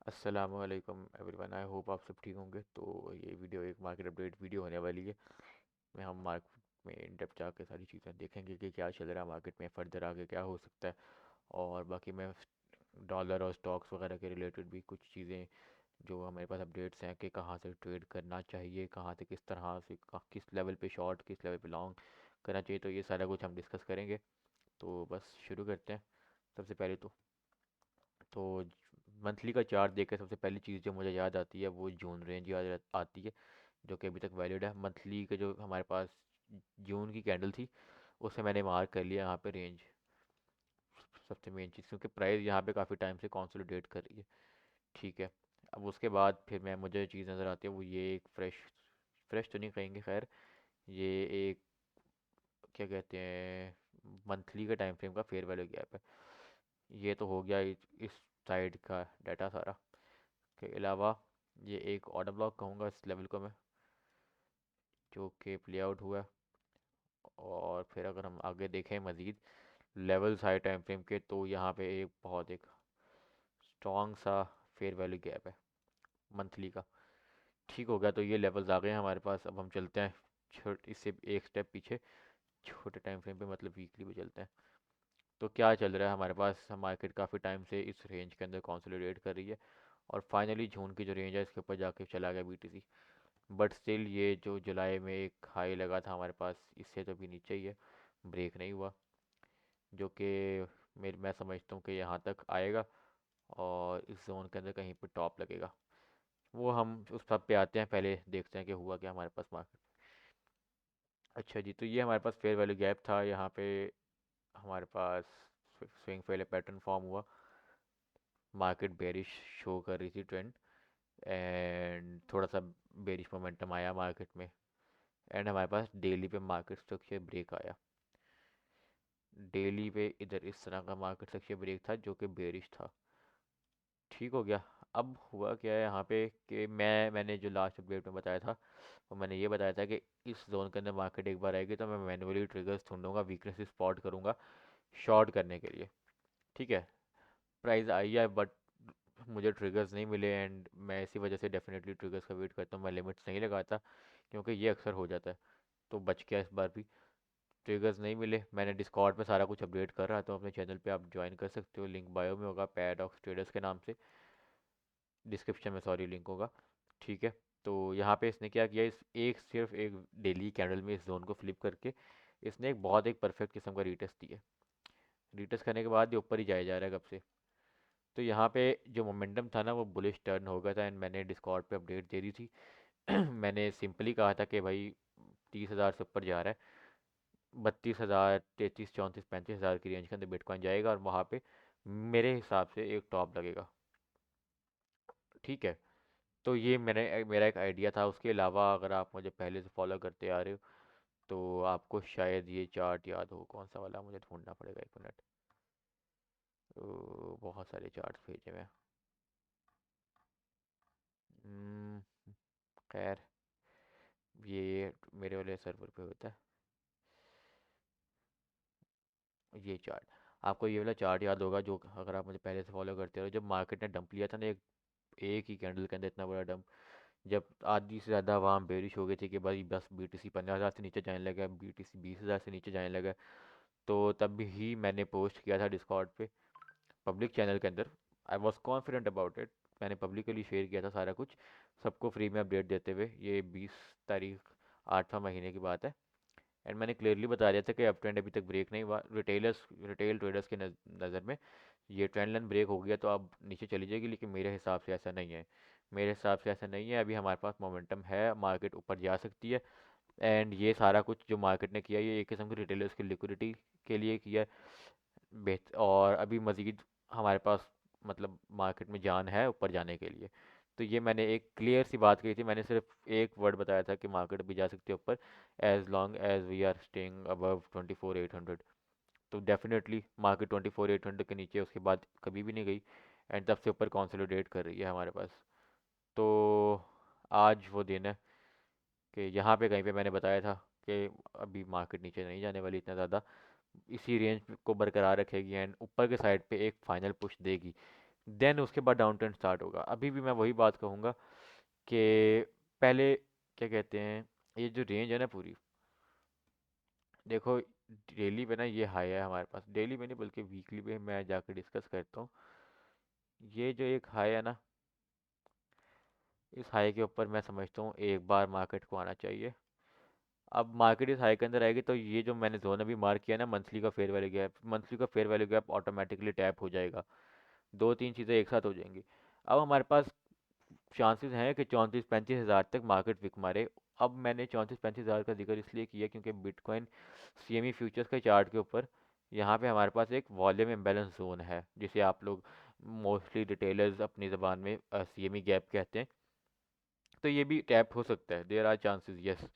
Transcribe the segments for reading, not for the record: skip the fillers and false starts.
अस्सलामुअलैकुम everyone, I hope आप सब ठीक होंगे। तो ये वीडियो एक मार्केट अपडेट वीडियो होने वाली है। में हम मार्केट में इन डेप्थ जाकर सारी चीज़ें देखेंगे कि क्या चल रहा है मार्केट में, फर्दर आगे क्या हो सकता है। और बाकी मैं डॉलर और स्टॉक्स वगैरह के रिलेटेड भी कुछ चीज़ें जो हमारे पास अपडेट्स हैं कि कहाँ से ट्रेड करना चाहिए, कहाँ से किस तरह से किस लेवल पे शॉर्ट, किस लेवल पे लॉन्ग करना चाहिए, तो ये सारा कुछ हम डिस्कस करेंगे। तो बस शुरू करते हैं। सबसे पहले तो मंथली का चार्ट देख के सबसे पहली चीज़ जो मुझे याद आती है वो जून रेंज याद आती है, जो कि अभी तक वैलिड है। मंथली के जो हमारे पास जून की कैंडल थी उसे मैंने मार्क कर लिया यहाँ पे रेंज, सबसे मेन चीज़, क्योंकि प्राइस यहाँ पे काफ़ी टाइम से कंसोलिडेट कर रही है। ठीक है। अब उसके बाद फिर मैं मुझे चीज़ नज़र आती है, वो ये एक फ्रेश फ्रेश तो नहीं कहेंगे, खैर ये एक क्या कहते हैं मंथली का टाइम फ्रेम का फेयर वैल्यू गैप है। ये तो हो गया इस साइड का डाटा सारा। के अलावा ये एक ऑर्डर ब्लॉक कहूँगा इस लेवल को मैं, जो कि प्ले आउट हुआ है। और फिर अगर हम आगे देखें मज़ीद लेवल्स हाई टाइम फ्रेम के, तो यहाँ पे एक बहुत एक स्ट्रॉन्ग सा फेयर वैल्यू गैप है मंथली का। ठीक हो गया, तो ये लेवल्स आ गए हैं हमारे पास। अब हम चलते हैं छोट इससे एक स्टेप पीछे, छोटे टाइम फ्रेम पे, मतलब वीकली पे चलते हैं। तो क्या चल रहा है हमारे पास, मार्केट काफ़ी टाइम से इस रेंज के अंदर कंसोलिडेट कर रही है, और फाइनली जून की जो रेंज है इसके ऊपर जाके चला गया बीटीसी। बट स्टिल ये जो जुलाई में एक हाई लगा था हमारे पास, इससे तो भी नीचे ही है, ब्रेक नहीं हुआ, जो कि मेरे मैं समझता हूँ कि यहाँ तक आएगा और इस जोन के अंदर कहीं पर टॉप लगेगा। वो हम उस सब पे आते हैं, पहले देखते हैं कि हुआ क्या हमारे पास मार्केट। अच्छा जी, तो ये हमारे पास फेयर वैल्यू गैप था। यहाँ पे हमारे पास स्विंग फेल पैटर्न फॉर्म हुआ, मार्केट बेरिश शो कर रही थी ट्रेंड, एंड थोड़ा सा बेरिश मोमेंटम आया मार्केट में, एंड हमारे पास डेली पे मार्केट स्ट्रक्चर ब्रेक आया। डेली पे इधर इस तरह का मार्केट स्ट्रक्चर ब्रेक था जो कि बेरिश था। ठीक हो गया। अब हुआ क्या है यहाँ पे कि मैंने जो लास्ट अपडेट में बताया था, वो मैंने ये बताया था कि इस जोन के अंदर मार्केट एक बार आएगी तो मैं मैन्युअली ट्रिगर्स ढूंढूंगा, वीकनेस स्पॉट करूंगा शॉर्ट करने के लिए। ठीक है। प्राइस आई है बट मुझे ट्रिगर्स नहीं मिले, एंड मैं इसी वजह से डेफिनेटली ट्रिगर्स का वेट करता हूँ, मैं लिमिट्स नहीं लगाता, क्योंकि ये अक्सर हो जाता है। तो बच गया इस बार भी, ट्रिगर्स नहीं मिले। मैंने डिस्कॉर्ड पे सारा कुछ अपडेट कर रहा था, तो अपने चैनल पे आप ज्वाइन कर सकते हो, लिंक बायो में होगा, पैराडॉक्स ट्रेडर्स के नाम से, डिस्क्रिप्शन में सॉरी लिंक होगा। ठीक है। तो यहाँ पे इसने क्या किया, इस एक सिर्फ एक डेली कैंडल में इस जोन को फ्लिप करके इसने एक बहुत एक परफेक्ट किस्म का रीटेस्ट दिया। रीटेस्ट करने के बाद ये ऊपर ही जाया जा रहा है कब से। तो यहाँ पे जो मोमेंटम था ना वो बुलिश टर्न हो गया था, एंड मैंने डिस्कॉर्ड पे अपडेट दे दी थी। मैंने सिंपली कहा था कि भाई 30,000 से ऊपर जा रहा है, 32,000, 33, 34, 35,000 की रेंज के अंदर बिटकॉइन जाएगा, और वहाँ पे मेरे हिसाब से एक टॉप लगेगा। ठीक है। तो ये मेरा एक आइडिया था। उसके अलावा अगर आप मुझे पहले से फॉलो करते आ रहे हो तो आपको शायद ये चार्ट याद हो, कौन सा वाला, मुझे ढूंढना पड़ेगा, एक मिनट। तो बहुत सारे चार्ट भेजे मैं। हम्म, खैर ये मेरे वाले सर्वर पे होता है ये चार्ट। आपको ये वाला चार्ट याद होगा, जो अगर आप मुझे पहले से फॉलो करते हो, जब मार्केट ने डंप लिया था ना, एक ही कैंडल के अंदर इतना बड़ा डंप, जब आधी से ज़्यादा वहाँ बेरिश हो गई थी कि भाई बस बीटीसी 15,000 से नीचे जाने लगा, बीटीसी 20,000 से नीचे जाने लगा, तो तब ही मैंने पोस्ट किया था डिस्कॉर्ड पे, पब्लिक चैनल के अंदर। I was confident about it. मैंने पब्लिकली शेयर किया था सारा कुछ, सबको फ्री में अपडेट देते हुए। ये 20 तारीख 8वां महीने की बात है, एंड मैंने क्लियरली बता दिया था कि अब ट्रेंड अभी तक ब्रेक नहीं हुआ। रिटेल ट्रेडर्स के नज़र में ये ट्रेंड लाइन ब्रेक हो गया तो अब नीचे चली जाएगी, लेकिन मेरे हिसाब से ऐसा नहीं है। मेरे हिसाब से ऐसा नहीं है, अभी हमारे पास मोमेंटम है, मार्केट ऊपर जा सकती है। एंड ये सारा कुछ जो मार्केट ने किया, ये एक किस्म की रिटेलर्स की लिक्विडिटी के लिए किया है। और अभी मज़ीद हमारे पास मतलब मार्केट में जान है ऊपर जाने के लिए। तो ये मैंने एक क्लियर सी बात कही थी, मैंने सिर्फ एक वर्ड बताया था कि मार्केट भी जा सकती है ऊपर, as long as we are staying above 24,800। तो डेफिनेटली मार्केट 24,800 के नीचे उसके बाद कभी भी नहीं गई, एंड तब से ऊपर कंसोलिडेट कर रही है हमारे पास। तो आज वो दिन है कि यहाँ पे कहीं पे मैंने बताया था कि अभी मार्केट नीचे नहीं जाने वाली इतना ज़्यादा, इसी रेंज को बरकरार रखेगी, एंड ऊपर के साइड पे एक फाइनल पुश देगी। देन उसके बाद डाउन ट्रेंड स्टार्ट होगा। अभी भी मैं वही बात कहूँगा कि पहले क्या कहते हैं, ये जो रेंज है ना पूरी, देखो डेली पे ना ये हाई है हमारे पास, डेली में नहीं बल्कि वीकली पे मैं जाकर डिस्कस करता हूँ। ये जो एक हाई है ना, इस हाई के ऊपर मैं समझता हूँ एक बार मार्केट को आना चाहिए। अब मार्केट इस हाई के अंदर आएगी तो ये जो मैंने जोन अभी मार्क किया ना, मंथली का फेयर वैल्यू गैप, मंथली का fair value gap automatically tap हो जाएगा। दो तीन चीज़ें एक साथ हो जाएंगी। अब हमारे पास चांसेस हैं कि 34-35 हज़ार तक मार्केट विक मारे। अब मैंने 34-35 हज़ार का जिक्र इसलिए किया क्योंकि बिटकॉइन सीएमई फ्यूचर्स के चार्ट के ऊपर यहाँ पे हमारे पास एक वॉल्यूम इम्बेलेंस जोन है, जिसे आप लोग मोस्टली रिटेलर्स अपनी ज़बान में सीएमई गैप कहते हैं। तो ये भी टैप हो सकता है, देयर आर चांसेस, यस।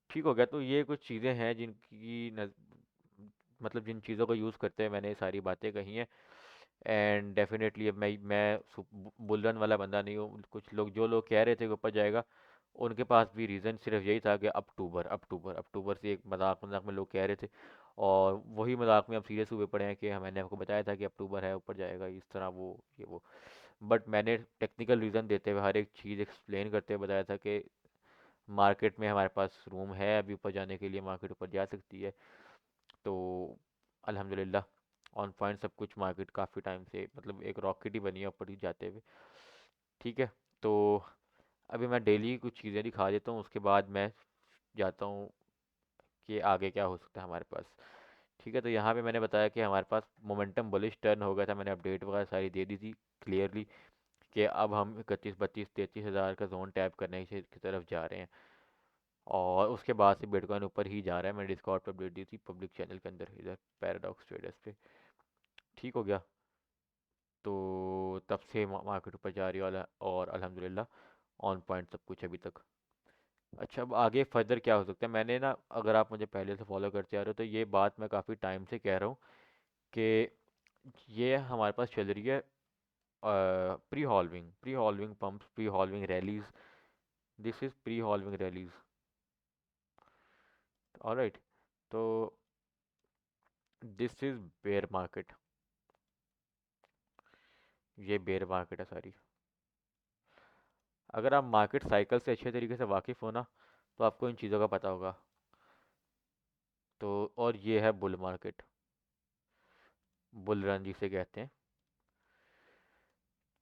ठीक हो गया। तो ये कुछ चीज़ें हैं जिनकी मतलब जिन चीज़ों को यूज़ करते हैं मैंने ये सारी बातें कही हैं। एंड डेफिनेटली अब मैं बुल रन वाला बंदा नहीं हूँ। कुछ लोग, जो लोग कह रहे थे कि ऊपर जाएगा, उनके पास भी रीज़न सिर्फ यही था कि अक्टूबर अक्टूबर अक्टूबर से एक मजाक मजाक में लोग कह रहे थे, और वही मजाक में अब सीरियस हुए पड़े हैं कि मैंने आपको बताया था कि अक्टूबर है, ऊपर जाएगा, इस तरह वो ये वो। बट मैंने टेक्निकल रीज़न देते हुए हर एक चीज़ एक्सप्लेन करते हुए बताया था कि मार्केट में हमारे पास रूम है अभी ऊपर जाने के लिए, मार्केट ऊपर जा सकती है। तो अल्हम्दुलिल्लाह ऑन पॉइंट सब कुछ, मार्केट काफ़ी टाइम से मतलब एक रॉकेट ही बनी है ऊपर ही जाते हुए। ठीक है। तो अभी मैं डेली कुछ चीज़ें दिखा देता हूँ, उसके बाद मैं जाता हूँ कि आगे क्या हो सकता है हमारे पास। ठीक है। तो यहाँ पे मैंने बताया कि हमारे पास मोमेंटम बुलिश टर्न हो गया था, मैंने अपडेट वगैरह सारी दे दी थी क्लियरली कि अब हम 31-32-33 हज़ार का जोन टैप करने की तरफ जा रहे हैं। और उसके बाद से बिटकॉइन ऊपर ही जा रहा है। मैंने डिस्कॉर्ड पर अपडेट दी थी पब्लिक चैनल के अंदर, इधर पैराडॉक्स ट्रेडर्स पे। ठीक हो गया। तो तब से मार्केट ऊपर जा रही है, और अल्हम्दुलिल्लाह ऑन पॉइंट सब कुछ अभी तक। अच्छा, अब आगे फर्दर क्या हो सकता है, मैंने ना, अगर आप मुझे पहले से फॉलो करते आ रहे हो तो ये बात मैं काफ़ी टाइम से कह रहा हूँ कि ये हमारे पास चल रही है pre halving pumps, pre halving rallies. This is pre halving rallies. Alright. तो दिस इज़ बेयर मार्केट, ये बेयर मार्केट है सारी। अगर आप मार्केट साइकिल से अच्छे तरीके से वाकिफ़ हो ना, तो आपको इन चीज़ों का पता होगा। तो और ये है बुल मार्केट, बुल रन जिसे कहते हैं।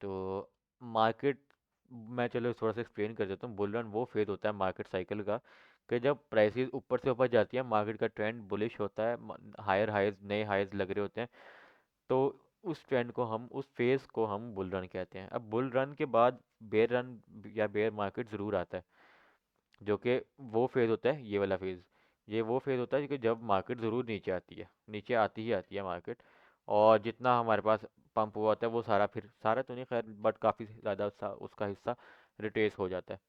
तो मार्केट, मैं चलो थोड़ा सा एक्सप्लेन कर देता हूँ। बुल रन वो फेज होता है मार्केट साइकिल का कि जब प्राइसेस ऊपर से ऊपर जाती है, मार्केट का ट्रेंड बुलिश होता है, हायर हाइज, नए हाइज लग रहे होते हैं। तो उस ट्रेंड को हम, उस फेज को हम बुल रन कहते हैं। अब बुल रन के बाद बेयर रन या बेयर मार्केट ज़रूर आता है, जो कि वो फेज़ होता है, ये वाला फेज़। ये वो फेज़ होता है कि जब मार्केट ज़रूर नीचे आती है, नीचे आती ही आती है मार्केट, और जितना हमारे पास पंप हुआ होता है वो सारा, फिर सारा तो नहीं खैर, बट काफ़ी ज़्यादा उसका हिस्सा रिट्रेस हो जाता है।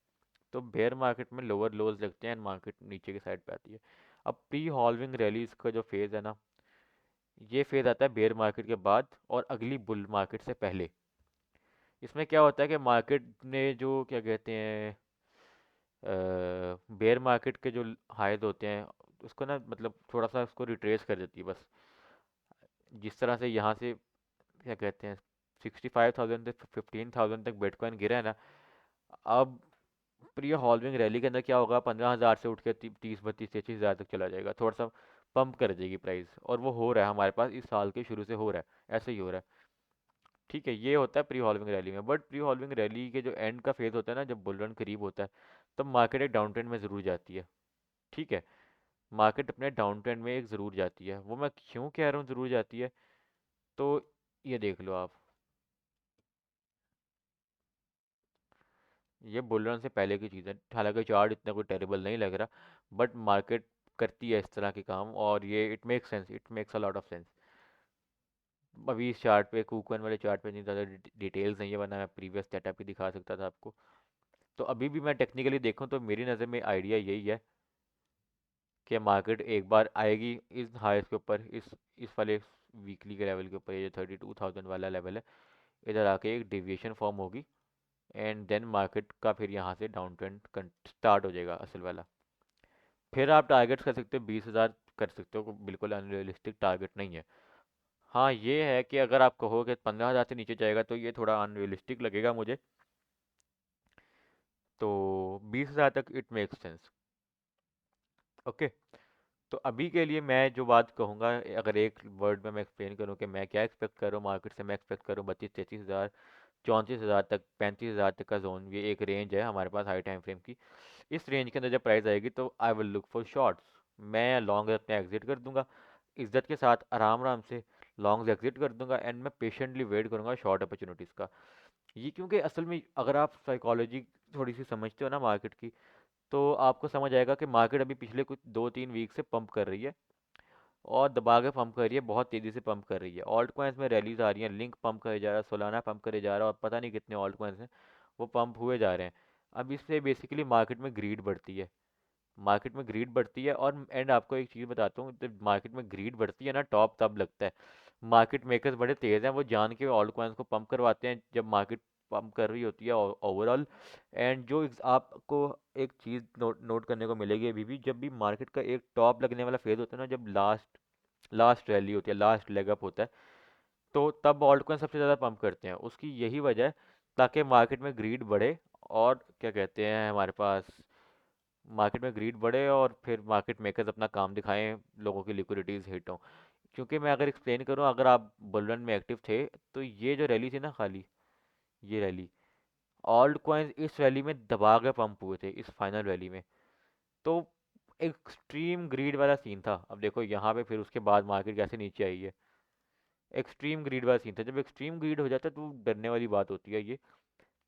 तो बेयर मार्केट में लोअर लोज लगते हैं, मार्केट नीचे की साइड पे आती है। अब प्री हॉल्विंग रैलीज का जो फेज़ है ना, ये फेज़ आता है बेयर मार्केट के बाद और अगली बुल मार्केट से पहले। इसमें क्या होता है कि मार्केट ने जो क्या कहते हैं, बेयर मार्केट के जो हाइज होते हैं, उसको ना मतलब थोड़ा सा उसको रिट्रेस कर देती है बस। जिस तरह से यहाँ से क्या कहते हैं 65,000 से 15,000 तक बिटकॉइन गिरा है ना, अब प्री हॉल्विंग रैली के अंदर क्या होगा, 15,000 से उठ के 30-32-33 हज़ार तक चला जाएगा, थोड़ा सा पंप कर देगी प्राइस। और वो हो रहा है हमारे पास, इस साल के शुरू से हो रहा है, ऐसे ही हो रहा है। ठीक है। ये होता है प्री हॉल्विंग रैली में। बट प्री हॉल्विंग रैली के जो एंड का फेज होता है ना, जब बुल रन करीब होता है, तब मार्केट एक डाउन ट्रेंड में ज़रूर जाती है। ठीक है। मार्केट अपने डाउन ट्रेंड में एक ज़रूर जाती है। वो मैं क्यों कह रहा हूँ ज़रूर जाती है, तो ये देख लो आप, ये बुल रन से पहले की चीज़ है। हालांकि चार्ट इतना कोई टेरेबल नहीं लग रहा, बट मार्केट करती है इस तरह के काम, और ये it makes sense, it makes a lot of sense. अभी इस चार्ट पे, कुकन वाले चार्ट पे इतनी ज़्यादा डिटेल्स नहीं है, वरना मैं प्रीवियस सेटअप ही दिखा सकता था आपको। तो अभी भी मैं टेक्निकली देखूँ तो मेरी नज़र में आइडिया यही है कि मार्केट एक बार आएगी इस हाईस के ऊपर, इस वाले वीकली के लेवल के ऊपर, ये 32,000 वाला लेवल है, इधर आके एक डेविएशन फॉर्म होगी, एंड देन मार्केट का फिर यहाँ से डाउन ट्रेंड स्टार्ट हो जाएगा असल वाला। फिर आप टारगेट्स कर सकते हो 20,000 कर सकते हो, बिल्कुल अनरियलिस्टिक टारगेट नहीं है। हाँ, ये है कि अगर आप कहो कि 15,000 से नीचे जाएगा तो ये थोड़ा अनरियलिस्टिक लगेगा मुझे। तो 20,000 तक इट मेक्स सेंस। ओके। तो अभी के लिए मैं जो बात कहूँगा, अगर एक वर्ड में मैं एक्सप्लेन करूँ कि मैं क्या एक्सपेक्ट कर रहा हूँ मार्केट से, मैं एक्सपेक्ट करूँ 32-33 हज़ार, 34,000 तक, 35,000 तक का जोन, ये एक रेंज है हमारे पास हाई टाइम फ्रेम की। इस रेंज के अंदर जब प्राइस आएगी तो I will look for shorts. मैं लॉन्ग अपने एग्जिट कर दूंगा इज्जत के साथ, आराम आराम से लॉन्ग एग्जिट कर दूंगा, एंड मैं पेशेंटली वेट करूंगा शॉर्ट अपॉर्चुनिटीज़ का। ये क्योंकि असल में अगर आप साइकोलॉजी थोड़ी सी समझते हो ना मार्केट की, तो आपको समझ आएगा कि मार्केट अभी पिछले कुछ 2-3 वीक से पंप कर रही है, और दबा के पंप कर रही है, बहुत तेज़ी से पंप कर रही है। ऑल्ट कॉइन्स में रैलीज आ रही हैं, लिंक पंप करे जा रहा है, सोलाना पंप करे जा रहा है, और पता नहीं कितने ऑल्ट कॉइन्स हैं वो पंप हुए जा रहे हैं। अब इससे बेसिकली मार्केट में ग्रीड बढ़ती है, मार्केट में ग्रीड बढ़ती है। और एंड आपको एक चीज़ बताता हूँ, जब मार्केट में ग्रीड बढ़ती है ना, टॉप तब लगता है। मार्केट मेकर्स बड़े तेज़ हैं, वो जान के ऑल्ट कॉइन्स को पंप करवाते हैं जब मार्केट पंप कर रही होती है ओवरऑल। एंड जो आपको एक चीज़ नोट नोट करने को मिलेगी, अभी भी जब भी मार्केट का एक टॉप लगने वाला फेज होता है ना, जब लास्ट लास्ट रैली होती है, लास्ट लेग अप होता है, तो तब ऑल्ट कॉइन सबसे ज़्यादा पंप करते हैं। उसकी यही वजह है, ताकि मार्केट में ग्रीड बढ़े, और क्या कहते हैं हमारे पास, मार्केट में ग्रीड बढ़े और फिर मार्केट मेकर्स अपना काम दिखाएं, लोगों की लिक्विडिटीज हिट हों। क्योंकि मैं अगर एक्सप्लेन करूं, अगर आप बुल रन में एक्टिव थे, तो ये जो रैली थी ना खाली, ये रैली, ऑल्ट कॉइन्स इस रैली में दबा के पंप हुए थे, इस फाइनल रैली में। तो एक्सट्रीम ग्रीड वाला सीन था। अब देखो यहाँ पे फिर उसके बाद मार्केट कैसे नीचे आई है, एक्सट्रीम ग्रीड वाला सीन था। जब एक्सट्रीम ग्रीड हो जाता है तो डरने वाली बात होती है, ये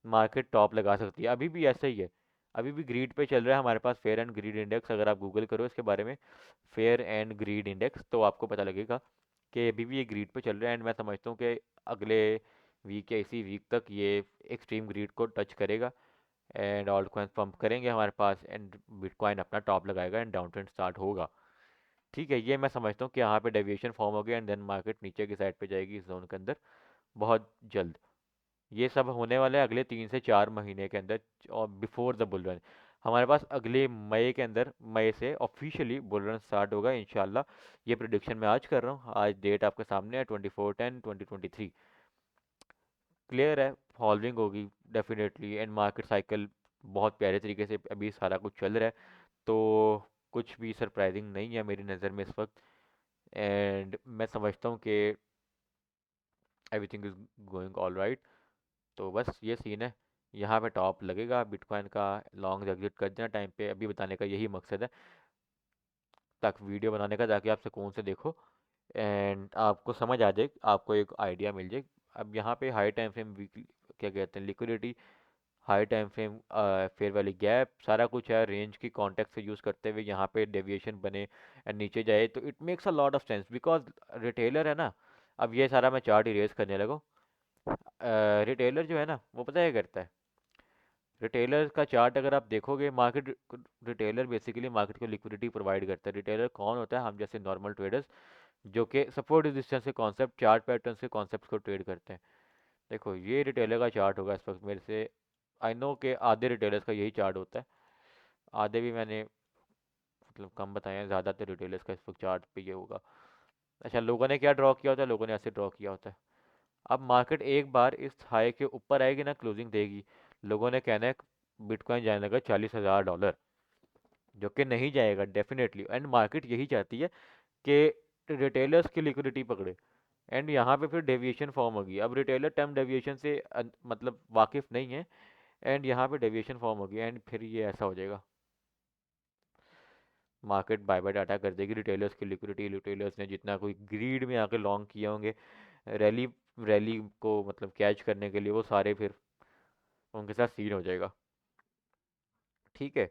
मार्केट टॉप लगा सकती है। अभी भी ऐसा ही है, अभी भी ग्रीड पे चल रहा है हमारे पास फेयर एंड ग्रीड इंडेक्स। अगर आप गूगल करो इसके बारे में, फेयर एंड ग्रीड इंडेक्स, तो आपको पता लगेगा कि अभी भी ये ग्रीड पे चल रहा है। एंड मैं समझता हूँ कि अगले वीक या इसी वीक तक ये एक्सट्रीम ग्रीड को टच करेगा, एंड ऑल्ट कॉइन्स पंप करेंगे हमारे पास, एंड बिटकॉइन अपना टॉप लगाएगा, एंड डाउन ट्रेंड स्टार्ट होगा। ठीक है, ये मैं समझता हूँ कि यहाँ पे डेविएशन फॉर्म हो गया, एंड देन मार्केट नीचे की साइड पे जाएगी इस जोन के अंदर बहुत जल्द। ये सब होने वाला है अगले 3 से 4 महीने के अंदर, और बिफोर द बुल रन। हमारे पास अगले मई के अंदर, मई से ऑफिशियली बुल रन स्टार्ट होगा इंशाल्लाह। ये प्रिडिक्शन मैं आज कर रहा हूँ, आज डेट आपके सामने है 24/10/2023। क्लियर है, फॉलोइंग होगी डेफिनेटली, एंड मार्केट साइकिल बहुत प्यारे तरीके से अभी सारा कुछ चल रहा है। तो कुछ भी सरप्राइजिंग नहीं है मेरी नज़र में इस वक्त, एंड मैं समझता हूँ कि everything is going all right. तो बस ये सीन है, यहाँ पे टॉप लगेगा बिटकॉइन का, लॉन्ग एग्जिट कर देना टाइम पे। अभी बताने का यही मकसद है, तक वीडियो बनाने का, ताकि आप सुकून से देखो एंड आपको समझ आ जाए, आपको एक आइडिया मिल जाए। अब यहाँ पे हाई टाइम फ्रेम, वीकली क्या कहते हैं, liquidity, high time frame, fair valley gap, सारा कुछ है। रेंज की कॉन्टेक्ट से यूज़ करते हुए यहाँ पे डेविएशन बने एंड नीचे जाए, तो it makes a lot of sense, because retailer है ना। अब ये सारा मैं चार्ट इरेज करने लगा। रिटेलर जो है ना, वो पता है क्या करता है, रिटेलर का चार्ट अगर आप देखोगे, मार्केट, रिटेलर बेसिकली मार्केट को लिक्विडिटी प्रोवाइड करता है। रिटेलर कौन होता है, हम जैसे नॉर्मल ट्रेडर्स, जो कि सपोर्ट रेजिस्टेंस के कॉन्सेप्ट, चार्ट पैटर्न के कॉन्सेप्ट को ट्रेड करते हैं। देखो ये रिटेलर का चार्ट होगा इस वक्त मेरे से, आई नो कि आधे रिटेलर्स का यही चार्ट होता है, आधे भी मैंने मतलब कम बताए हैं, ज़्यादातर रिटेलर्स का इस वक्त चार्ट पे ये होगा। अच्छा, लोगों ने क्या ड्रॉ किया होता है, लोगों ने ऐसे ड्रॉ किया होता है। अब मार्केट एक बार इस हाई के ऊपर आएगी ना, क्लोजिंग देगी, लोगों ने कहना है बिटकॉइन जाने लगा $40,000, जो कि नहीं जाएगा डेफिनेटली। एंड मार्केट यही चाहती है कि रिटेलर्स की लिक्विडिटी पकड़े, एंड यहाँ पे फिर डेविएशन फॉर्म होगी। अब रिटेलर टर्म डेविएशन से मतलब वाकिफ नहीं है, एंड यहाँ पे डेविएशन फॉर्म होगी, एंड फिर ये ऐसा हो जाएगा, मार्केट बाय बाय डाटा कर देगी रिटेलर्स की लिक्विडिटी। रिटेलर्स ने जितना कोई ग्रीड में आके लॉन्ग किए होंगे रैली रैली को मतलब कैच करने के लिए, वो सारे फिर उनके साथ सीन हो जाएगा। ठीक है,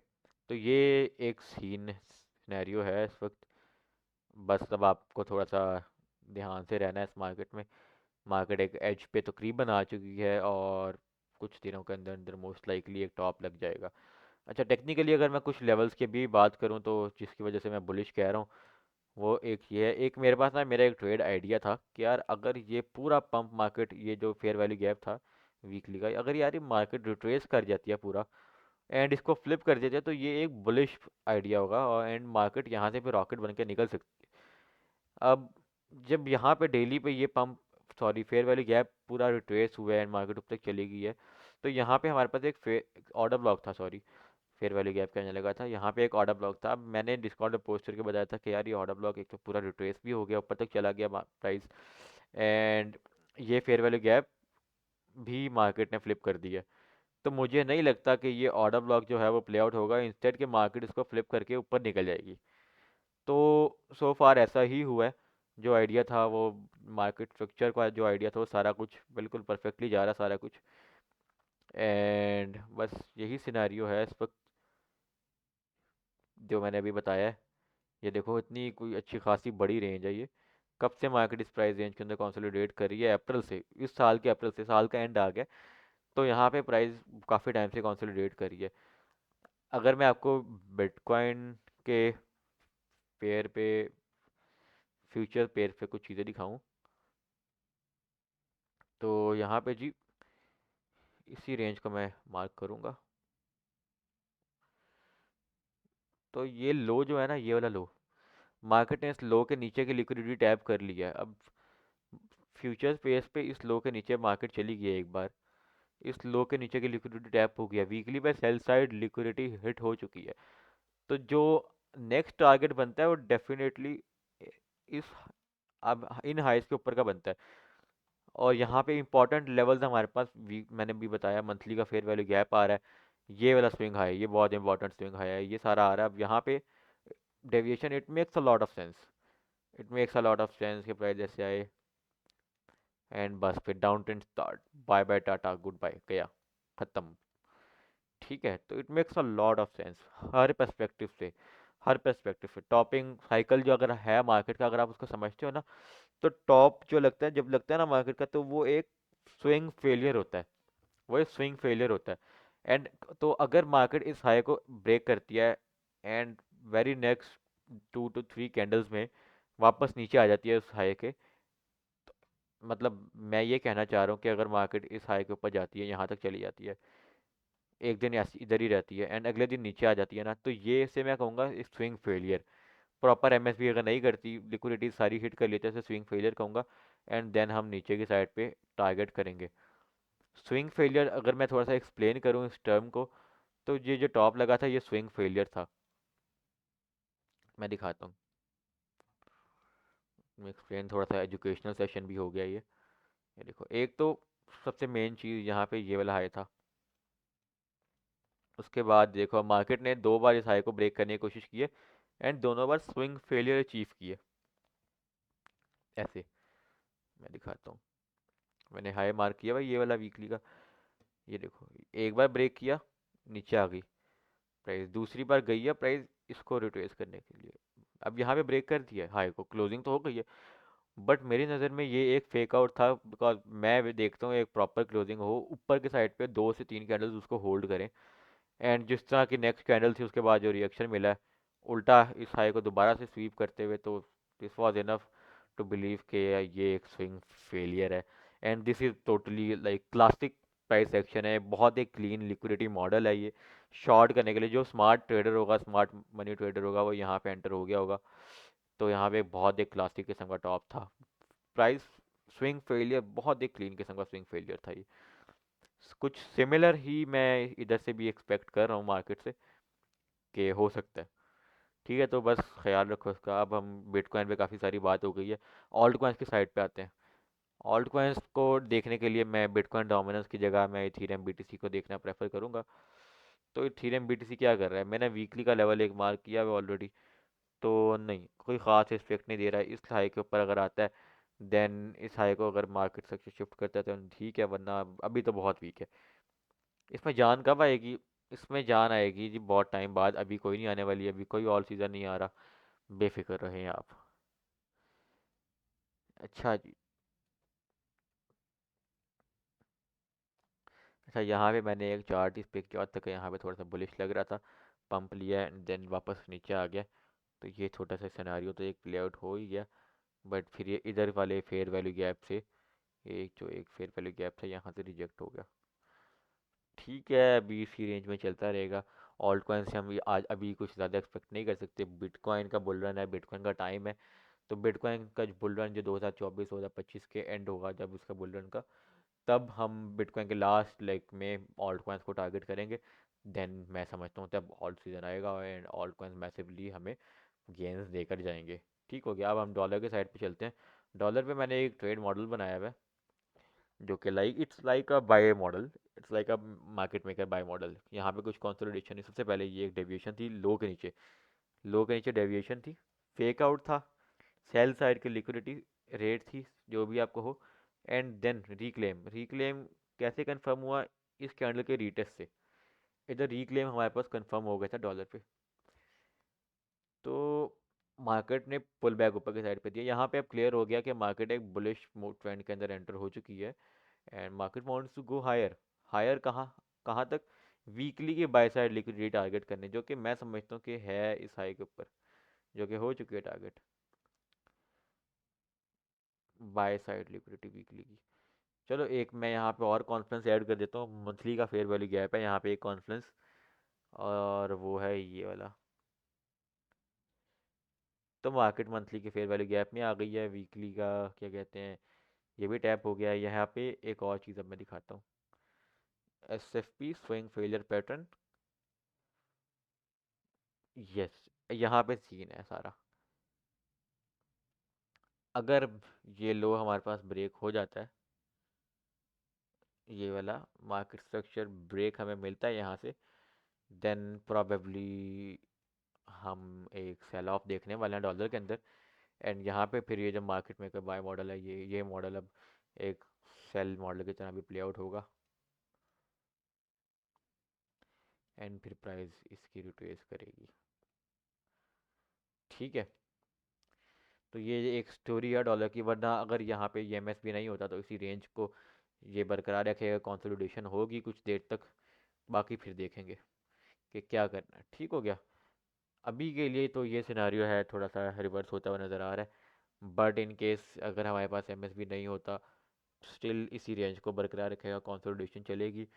तो ये एक सीन सिनेरियो है इस वक्त। बस अब आपको थोड़ा सा ध्यान से रहना है इस मार्केट में। मार्केट एक एज पे तकरीबन आ चुकी है, और कुछ दिनों के अंदर अंदर मोस्ट लाइकली एक टॉप लग जाएगा। अच्छा, टेक्निकली अगर मैं कुछ लेवल्स की भी बात करूं, तो जिसकी वजह से मैं बुलिश कह रहा हूं, वो एक ये है, एक मेरे पास ना मेरा एक ट्रेड आइडिया था कि यार अगर ये पूरा पंप मार्केट, ये जो फेयर वैल्यू गैप था वीकली का, अगर यार ये मार्केट रिट्रेस कर जाती है पूरा, एंड इसको फ्लिप कर देते हैं, तो ये एक बुलिश आइडिया होगा, और एंड मार्केट यहाँ से फिर रॉकेट बन के निकल सकती है। अब जब यहाँ पे डेली पे ये pump, sorry, fair value gap पूरा रिट्रेस हुआ है एंड मार्केट ऊपर तक चली गई है, तो यहाँ पे हमारे पास एक ऑर्डर ब्लॉक था, सॉरी, फेयर वैल्यू गैप कहने लगा था, यहाँ पे एक ऑर्डर ब्लॉक था। अब मैंने डिस्कॉर्ड पे पोस्ट करके बताया था कि यार ये ऑर्डर ब्लॉक एक तो पूरा रिट्रेस भी हो गया, ऊपर तक चला गया प्राइस, एंड ये फेयर वैल्यू गैप भी मार्केट ने फ्लिप कर दिया। तो मुझे नहीं लगता कि ये ऑर्डर ब्लॉक जो है वो प्ले आउट होगा, इंस्टेड के मार्केट इसको फ्लिप करके ऊपर निकल जाएगी। तो सो फार ऐसा ही हुआ है। जो आइडिया था वो, मार्केट स्ट्रक्चर का जो आइडिया था वो सारा कुछ बिल्कुल परफेक्टली जा रहा सारा कुछ, एंड बस यही सिनेरियो है इस वक्त जो मैंने अभी बताया है। ये देखो इतनी कोई अच्छी खासी बड़ी रेंज है ये। कब से मार्केट इस प्राइस रेंज के अंदर कंसोलिडेट कर रही है? अप्रैल से, इस साल के अप्रैल से, साल का एंड आ गया, तो यहाँ पे प्राइस काफ़ी टाइम से कंसोलिडेट कर रही है। अगर मैं आपको बिटकॉइन के पेयर पे, फ्यूचर पेयर पे कुछ चीज़ें दिखाऊं, तो यहाँ पे जी इसी रेंज को मैं मार्क करूँगा। तो ये लो जो है ना, ये वाला लो, मार्केट ने इस लो के नीचे की लिक्विडिटी टैप कर लिया है। अब फ्यूचर पेस पे इस लो के नीचे मार्केट चली गई है एक बार, इस लो के नीचे की लिक्विडिटी टैप हो गया, वीकली पे सेल साइड लिक्विडिटी हिट हो चुकी है। तो जो नेक्स्ट टारगेट बनता है वो डेफिनेटली इस, अब इन हाइस के ऊपर का बनता है। और यहाँ पे इंपॉर्टेंट लेवल्स हमारे पास, वीक मैंने भी बताया, मंथली का फेयर वैल्यू गैप आ रहा है, ये वाला स्विंग हाई, ये बहुत इंपॉर्टेंट स्विंग हाई है, ये सारा आ रहा है। अब यहाँ पे deviation, it makes a lot of sense, it makes a lot of sense के प्राइस ऐसे आए, एंड बस फिर down trend start, bye bye tata goodbye, गया, खत्म। ठीक है, तो it makes a lot of sense हर पर्सपेक्टिव से, हर पर्सपेक्टिव से। टॉपिंग साइकिल जो अगर है मार्केट का, अगर आप उसको समझते हो ना, तो टॉप जो लगता है, जब लगता है ना मार्केट का, तो वो एक स्विंग फेलियर होता है, वो एक स्विंग फेलियर होता है। एंड तो अगर मार्केट इस हाई को ब्रेक करती है and very next 2 to 3 candles में वापस नीचे आ जाती है उस हाई के, मतलब मैं ये कहना चाह रहा हूँ कि अगर मार्केट इस हाई के ऊपर जाती है, यहाँ तक चली जाती है, एक दिन ऐसी इधर ही रहती है एंड अगले दिन नीचे आ जाती है ना, तो ये से मैं कहूँगा स्विंग फेलियर। प्रॉपर एमएसबी अगर नहीं करती, लिक्विडिटी सारी हिट कर लेते हैं, स्विंग फेलियर कहूँगा। एंड देन हम नीचे की साइड पे टारगेट करेंगे। स्विंग फेलियर अगर मैं थोड़ा सा एक्सप्लेन करूँ इस टर्म को, तो ये जो टॉप लगा था ये स्विंग फेलियर था। मैं दिखाता हूँ, मैं एक्सप्लेन, थोड़ा सा एजुकेशनल सेशन भी हो गया ये देखो, एक तो सबसे मेन चीज़ यहाँ पे ये वाला हाई था। उसके बाद देखो मार्केट ने 2 बार इस हाई को ब्रेक करने की कोशिश की है एंड दोनों बार स्विंग फेलियर अचीव की है। ऐसे मैं दिखाता हूँ, मैंने हाई मार्क किया भाई ये वाला वीकली का, ये देखो, एक बार ब्रेक किया, नीचे आ गई प्राइस, दूसरी बार गई है प्राइस इसको रिट्रेस करने के लिए। अब यहाँ पे ब्रेक कर दिया है हाई को, क्लोजिंग तो हो गई है, बट मेरी नज़र में ये एक फेक आउट था, बिकॉज मैं भी देखता हूँ एक प्रॉपर क्लोजिंग हो, ऊपर के साइड पे 2 से 3 कैंडल्स उसको होल्ड करें, एंड जिस तरह की नेक्स्ट कैंडल थी उसके बाद जो रिएक्शन मिला है, उल्टा इस हाई को दोबारा से स्वीप करते हुए, तो this was enough to believe कि ये एक स्विंग फेलियर है। And this is totally like classic price action है, बहुत एक क्लीन लिक्विडिटी मॉडल है ये। शॉर्ट करने के लिए जो स्मार्ट ट्रेडर होगा, स्मार्ट मनी ट्रेडर होगा, वो यहाँ पे एंटर हो गया होगा। तो यहाँ पे बहुत एक क्लासिक किस्म का टॉप था, प्राइस स्विंग फेलियर, बहुत एक क्लीन किस्म का स्विंग फेलियर था ये। कुछ सिमिलर ही मैं इधर से भी एक्सपेक्ट कर रहा हूँ मार्केट से कि हो सकता है। ठीक है, तो बस ख्याल रखो इसका। अब हम बिटकॉइन पे काफ़ी सारी बात हो गई है, ऑल्ट कॉइन्स की साइड पे आते हैं। ऑल्ट कॉइन्स को देखने के लिए मैं बिटकॉइन डोमिनेंस की जगह मैं इथीरियम बीटीसी को देखना प्रेफर करूँगा। तो इथीरियम बीटीसी क्या कर रहा है, मैंने वीकली का लेवल एक मार्क किया है ऑलरेडी, तो नहीं कोई ख़ास इफेक्ट नहीं दे रहा है। इस हाई के ऊपर अगर आता है, देन इस हाई को अगर मार्केट से शिफ्ट करता है तो ठीक है, वरना अभी तो बहुत वीक है। इसमें जान कब आएगी? इसमें जान आएगी जी बहुत टाइम बाद, अभी कोई नहीं आने वाली, अभी कोई और सीज़न नहीं आ रहा, बेफिक्र रहें आप। अच्छा जी, अच्छा यहाँ पे मैंने एक चार्ट इस पे किया था, यहाँ पे थोड़ा सा बुलिश लग रहा था, पंप लिया एंड देन वापस नीचे आ गया। तो ये छोटा सा सिनेरियो तो एक प्ले आउट हो ही गया, बट फिर ये इधर वाले फेयर वैल्यू गैप से, एक जो एक फेयर वैल्यू गैप था यहाँ से रिजेक्ट हो गया। ठीक है, अभी इसी रेंज में चलता रहेगा। ऑल्ट कॉइन से हम आज अभी कुछ ज़्यादा एक्सपेक्ट नहीं कर सकते, बिटकॉइन का बुल रन है, बिटकॉइन का टाइम है, तो बिटकॉइन का जो बुल रन जो 2024-2025 के एंड होगा, जब उसका बुल रन का, तब हम बिटकॉइन के लास्ट लेग में ऑल्ट कॉइन्स को टारगेट करेंगे। देन मैं समझता हूँ तब ऑल्ट सीजन आएगा एंड ऑल्ट कॉइन्स मैसिवली हमें गेंस देकर जाएंगे। ठीक हो गया, अब हम डॉलर के साइड पे चलते हैं। डॉलर पे मैंने एक ट्रेड मॉडल बनाया हुआ है, जो कि it's like a buy model, it's like a market maker buy model. यहाँ पे कुछ कंसोलिडेशन है। सबसे पहले ये एक डेविएशन थी लो के नीचे, लो के नीचे डेविएशन थी, फेक आउट था, सेल साइड की लिक्विडिटी रेट थी, जो भी आपको हो, एंड देन रिक्लेम। रिक्लेम कैसे कंफर्म हुआ? इस कैंडल के रीटेस्ट से इधर रिक्लेम हमारे पास कंफर्म हो गया था डॉलर पे। तो मार्केट ने पुल बैक ऊपर की साइड पे दिया। यहाँ पे अब क्लियर हो गया कि मार्केट एक बुलिश ट्रेंड के अंदर एंटर हो चुकी है and market wants to go higher. Higher कहाँ? कहाँ तक? वीकली के बाय साइड लिक्विडिटी टारगेट करने, जो कि मैं समझता हूँ कि है इस हाई के ऊपर, जो कि हो चुकी है target by side liquidity weekly की। चलो एक मैं यहाँ पे और कॉन्फ्रेंस ऐड कर देता हूँ। मंथली का फेयर वैल्यू गैप है यहाँ पे एक कॉन्फ्रेंस, और वो है ये वाला। तो मार्केट मंथली के फेयर वैल्यू गैप में आ गई है। वीकली का क्या कहते हैं, ये भी टैप हो गया है। यहाँ पे एक और चीज़ अब मैं दिखाता हूँ, S F P swing failure pattern. Yes, यहाँ पे सीन है सारा। अगर ये लो हमारे पास ब्रेक हो जाता है, ये वाला मार्केट स्ट्रक्चर ब्रेक हमें मिलता है यहाँ से, देन प्रोबेबली हम एक सेल ऑफ देखने वाले हैं डॉलर के अंदर। एंड यहाँ पे फिर ये जो मार्केट में का बाय मॉडल है, ये मॉडल अब एक सेल मॉडल की तरह भी प्ले आउट होगा एंड फिर प्राइस इसकी रिट्रेस करेगी। ठीक है, तो ये एक स्टोरी है डॉलर की। वरना अगर यहाँ पे ये एमएसबी नहीं होता तो इसी रेंज को ये बरकरार रखेगा, कंसोलिडेशन होगी कुछ देर तक, बाकी फिर देखेंगे कि क्या करना है। ठीक हो गया, अभी के लिए तो ये सिनारियो है, थोड़ा सा रिवर्स होता हुआ नज़र आ रहा है। बट इन केस अगर हमारे पास एमएसबी नहीं होता, स्टिल इसी रेंज को बरकरार रखेगा, कंसोलिडेशन चलेगी।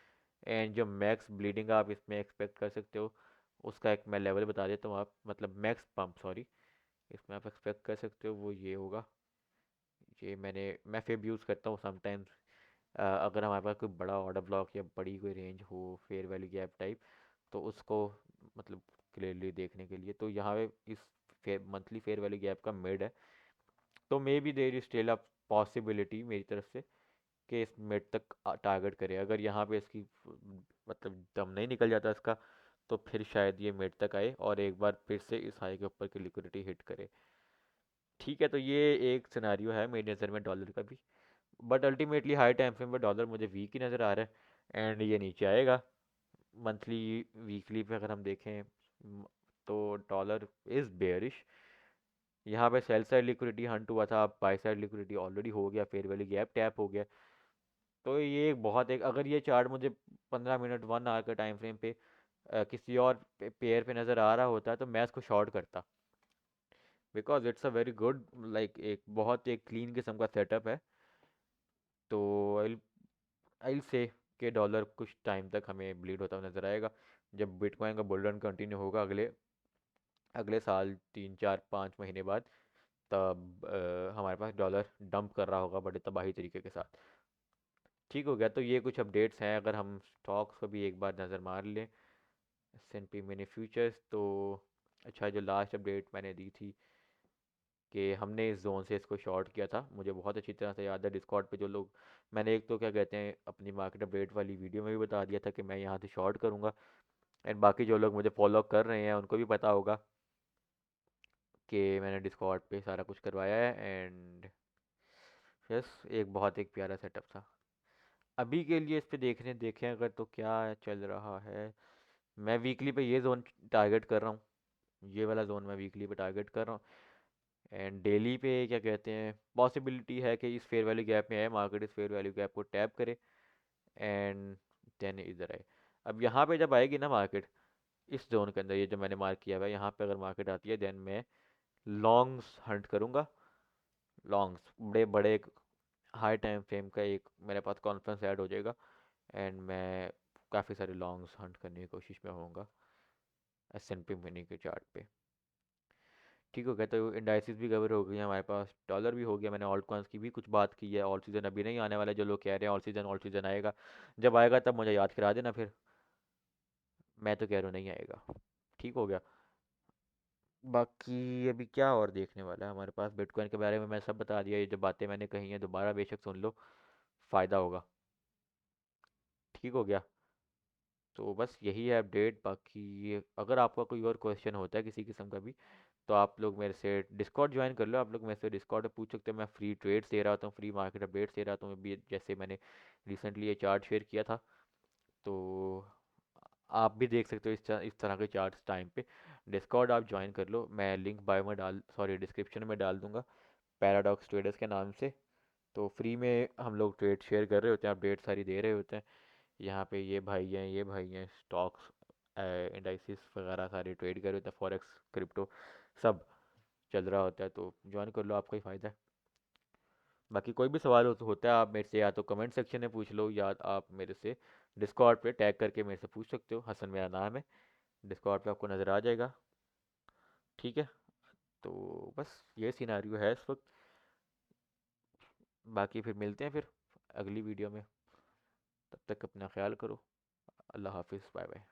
एंड जो मैक्स ब्लीडिंग आप इसमें एक्सपेक्ट कर सकते हो, उसका एक मैं लेवल बता देता हूँ। आप मतलब मैक्स पंप सॉरी, इसमें आप एक्सपेक्ट कर सकते हो वो ये होगा। ये मैं फिर यूज़ करता हूँ समटाइम्स। अगर हमारे पास कोई बड़ा ऑर्डर ब्लॉक या बड़ी कोई रेंज हो फेयर वैल्यू गैप टाइप, तो उसको मतलब क्लियरली देखने के लिए, तो यहाँ पे इस मंथली फेयर वैल्यू गैप का मिड है। तो may be there is still a possibility मेरी तरफ से कि इस मिड तक टारगेट करे। अगर यहाँ पे इसकी मतलब दम नहीं निकल जाता इसका, तो फिर शायद ये मिड तक आए और एक बार फिर से इस हाई के ऊपर की लिक्विडिटी हिट करे। ठीक है, तो ये एक सिनारियो है मेरी नज़र में डॉलर का भी। But ultimately high time frame पर डॉलर मुझे वीक ही नज़र आ रहा है एंड ये नीचे आएगा। मंथली वीकली पे अगर हम देखें तो डॉलर इज़ बेयरिश। यहाँ पे सेल साइड लिक्विडिटी हंट हुआ था, अब बाई साइड लिक्विडिटी ऑलरेडी हो गया, फेयर वैल्यू गैप टैप हो गया। तो ये एक बहुत एक, अगर ये चार्ट मुझे 15 मिनट 1 आवर के टाइम फ्रेम पे किसी और पेयर पे नज़र आ रहा होता तो मैं इसको शॉर्ट करता, because it's a very good, like एक बहुत एक क्लीन किस्म का सेटअप है। तो आई आई से कि डॉलर कुछ टाइम तक हमें ब्लीड होता हुआ नज़र आएगा। जब बिटकॉइन का बुल रन कंटिन्यू होगा अगले अगले साल 3 4 5 महीने बाद, तब हमारे पास डॉलर डंप कर रहा होगा बड़े तबाही तरीके के साथ। ठीक हो गया, तो ये कुछ अपडेट्स हैं। अगर हम स्टॉक्स को भी एक बार नज़र मार लें, S&P मिनी फ्यूचर्स तो, अच्छा जो लास्ट अपडेट मैंने दी थी कि हमने इस जोन से इसको शॉर्ट किया था, मुझे बहुत अच्छी तरह से याद है। डिस्कॉर्ड पे जो लोग, मैंने एक तो क्या कहते हैं अपनी मार्केट अपडेट वाली वीडियो में भी बता दिया था कि मैं यहाँ से शॉर्ट करूँगा। एंड बाकी जो लोग मुझे फॉलो कर रहे हैं उनको भी पता होगा कि मैंने डिस्कॉर्ड पे सारा कुछ करवाया है। एंड यस, एक बहुत एक प्यारा सेटअप था। अभी के लिए इस पे देखने देखें अगर तो क्या चल रहा है, मैं वीकली पे ये जोन टारगेट कर रहा हूँ, ये वाला जोन मैं वीकली पे टारगेट कर रहा हूँ। एंड डेली पे क्या कहते हैं पॉसिबिलिटी है कि इस फेयर वैल्यू गैप में है, मार्केट इस फेयर वैल्यू गैप को टैप करे एंड देन इधर आए। अब यहाँ पे जब आएगी ना मार्केट इस जोन के अंदर, ये जो मैंने मार्क किया हुआ है, यहाँ पे अगर मार्केट आती है देन मैं लॉन्ग्स हंट करूँगा। लॉन्ग्स बड़े बड़े हाई टाइम फ्रेम का एक मेरे पास कॉन्फ्रेंस ऐड हो जाएगा एंड मैं काफ़ी सारे लॉन्ग्स हंट करने की कोशिश में होऊंगा S&P मिनी के चार्ट पे। ठीक हो गया, तो इंडाइसिस भी कवर हो गई है हमारे पास, डॉलर भी हो गया, मैंने ऑल्ट कॉइन्स की भी कुछ बात की है। ऑल सीज़न अभी नहीं आने वाला है, जो लोग कह रहे हैं ऑल सीज़न आएगा, जब आएगा तब मुझे याद करा देना फिर। मैं तो कह रहा हूँ नहीं आएगा। ठीक हो गया। बाकी अभी क्या और देखने वाला है हमारे पास, बिटकॉइन के बारे में मैं सब बता दिया, ये जो बातें मैंने कही हैं दोबारा बेशक सुन लो, फ़ायदा होगा। ठीक हो गया। तो बस यही है अपडेट। बाकी अगर आपका कोई और क्वेश्चन होता है किसी किस्म का भी, तो आप लोग मेरे से डिस्कॉर्ड ज्वाइन कर लो, आप लोग मेरे से डिस्कॉर्ड पे पूछ सकते हो। मैं फ्री ट्रेड्स दे रहा हूँ, फ्री मार्केट अपडेट्स दे रहा हूँ अभी, जैसे मैंने रिसेंटली ये चार्ट शेयर किया था, तो आप भी देख सकते हो इस तरह के चार्ट्स टाइम पे। डिस्कॉर्ड आप ज्वाइन कर लो, मैं लिंक बायो में डाल सॉरी डिस्क्रिप्शन में डाल दूंगा, पैराडॉक्स ट्रेडर्स के नाम से। तो फ्री में हम लोग ट्रेड शेयर कर रहे होते हैं, अपडेट सारी दे रहे होते हैं। यहाँ पे ये भाई हैं, ये भाई हैं, स्टॉक्स इंडाइसिस वगैरह सारे ट्रेड कर रहे होते हैं, फॉरेक्स क्रिप्टो सब चल रहा होता है, तो ज्वाइन कर लो, आपका ही फ़ायदा है। बाकी कोई भी सवाल होता है आप मेरे से या तो कमेंट सेक्शन में पूछ लो, या आप मेरे से डिस्कॉर्ड पे टैग करके मेरे से पूछ सकते हो, हसन मेरा नाम है, डिस्कॉर्ड पे आपको नज़र आ जाएगा। ठीक है। तो बस ये सिनारियो है इस वक्त। बाकी फिर मिलते हैं फिर अगली वीडियो में, तब तक अपना ख्याल करो। अल्लाह हाफिज़, बाय बाय।